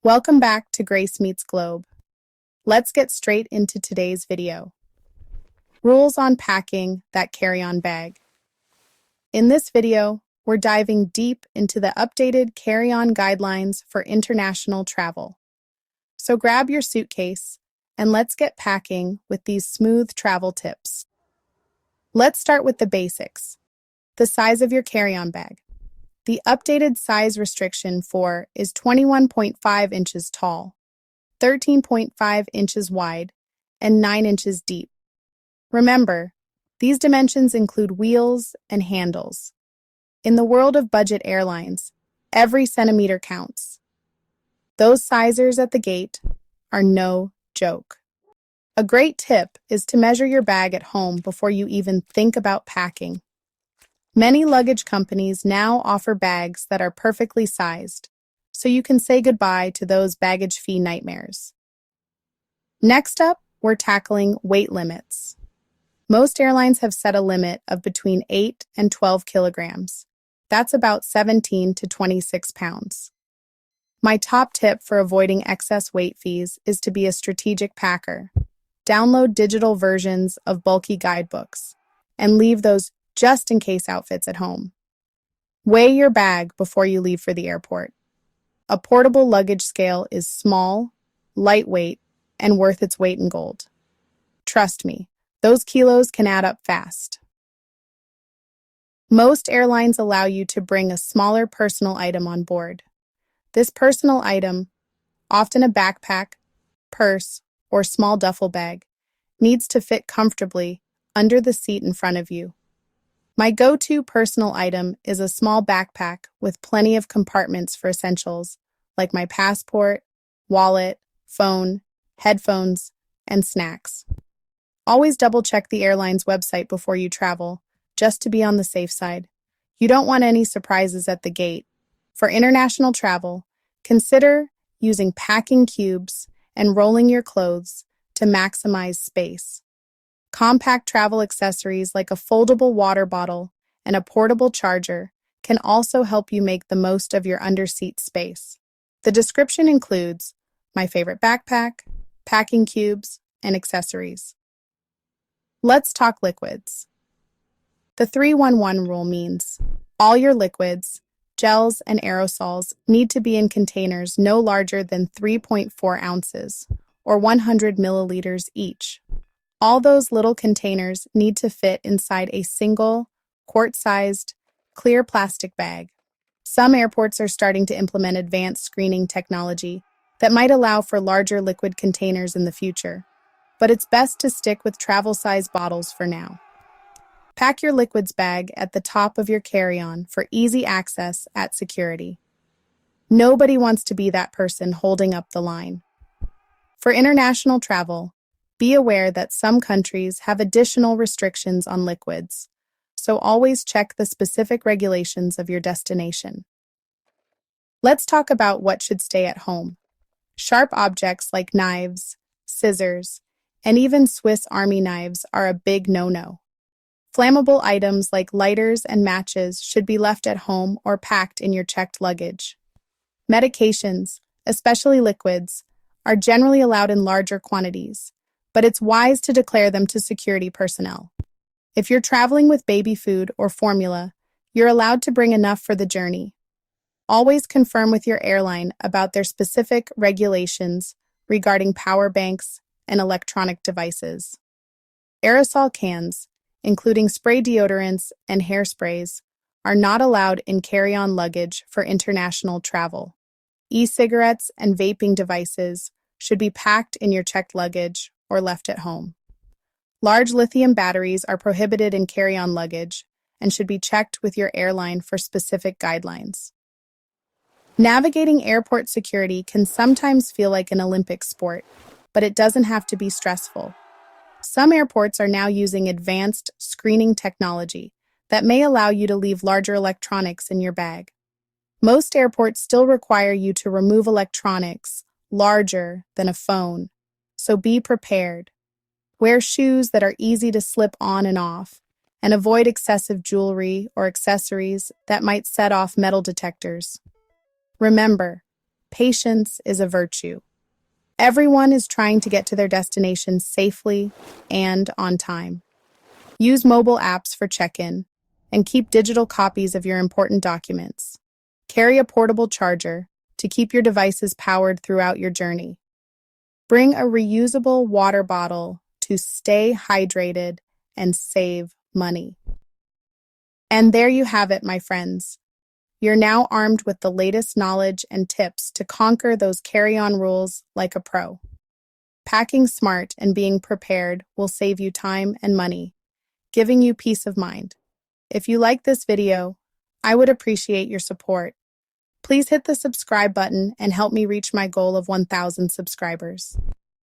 Welcome back to Grace Meets Globe. Let's get straight into today's video. Rules on packing that carry-on bag. In this video, we're diving deep into the updated carry-on guidelines for international travel. So grab your suitcase and let's get packing with these smooth travel tips. Let's start with the basics. The size of your carry-on bag. The updated size restriction for is 21.5 inches tall, 13.5 inches wide, and 9 inches deep. Remember, these dimensions include wheels and handles. In the world of budget airlines, every centimeter counts. Those sizers at the gate are no joke. A great tip is to measure your bag at home before you even think about packing. Many luggage companies now offer bags that are perfectly sized, so you can say goodbye to those baggage fee nightmares. Next up, we're tackling weight limits. Most airlines have set a limit of between 8 and 12 kilograms. That's about 17 to 26 pounds. My top tip for avoiding excess weight fees is to be a strategic packer. Download digital versions of bulky guidebooks and leave those just-in-case outfits at home. Weigh your bag before you leave for the airport. A portable luggage scale is small, lightweight, and worth its weight in gold. Trust me, those kilos can add up fast. Most airlines allow you to bring a smaller personal item on board. This personal item, often a backpack, purse, or small duffel bag, needs to fit comfortably under the seat in front of you. My go-to personal item is a small backpack with plenty of compartments for essentials like my passport, wallet, phone, headphones, and snacks. Always double-check the airline's website before you travel, just to be on the safe side. You don't want any surprises at the gate. For international travel, consider using packing cubes and rolling your clothes to maximize space. Compact travel accessories like a foldable water bottle and a portable charger can also help you make the most of your underseat space. The description includes my favorite backpack, packing cubes, and accessories. Let's talk liquids. The 3-1-1 rule means all your liquids, gels, and aerosols need to be in containers no larger than 3.4 ounces, or 100 milliliters each. All those little containers need to fit inside a single, quart-sized, clear plastic bag. Some airports are starting to implement advanced screening technology that might allow for larger liquid containers in the future, but it's best to stick with travel-size bottles for now. Pack your liquids bag at the top of your carry-on for easy access at security. Nobody wants to be that person holding up the line. For international travel, be aware that some countries have additional restrictions on liquids, so always check the specific regulations of your destination. Let's talk about what should stay at home. Sharp objects like knives, scissors, and even Swiss Army knives are a big no-no. Flammable items like lighters and matches should be left at home or packed in your checked luggage. Medications, especially liquids, are generally allowed in larger quantities, but it's wise to declare them to security personnel. If you're traveling with baby food or formula, you're allowed to bring enough for the journey. Always confirm with your airline about their specific regulations regarding power banks and electronic devices. Aerosol cans, including spray deodorants and hairsprays, are not allowed in carry-on luggage for international travel. E-cigarettes and vaping devices should be packed in your checked luggage or left at home. Large lithium batteries are prohibited in carry-on luggage and should be checked with your airline for specific guidelines. Navigating airport security can sometimes feel like an Olympic sport, but it doesn't have to be stressful. Some airports are now using advanced screening technology that may allow you to leave larger electronics in your bag. Most airports still require you to remove electronics larger than a phone, so be prepared. Wear shoes that are easy to slip on and off, and avoid excessive jewelry or accessories that might set off metal detectors. Remember, Patience is a virtue. Everyone is trying to get to their destination safely and on time. Use mobile apps for check-in and keep digital copies of your important documents. Carry a portable charger to keep your devices powered throughout your journey. Bring a reusable water bottle to stay hydrated and save money. And there you have it, my friends. You're now armed with the latest knowledge and tips to conquer those carry-on rules like a pro. Packing smart and being prepared will save you time and money, giving you peace of mind. If you like this video, I would appreciate your support. Please hit the subscribe button and help me reach my goal of 1,000 subscribers.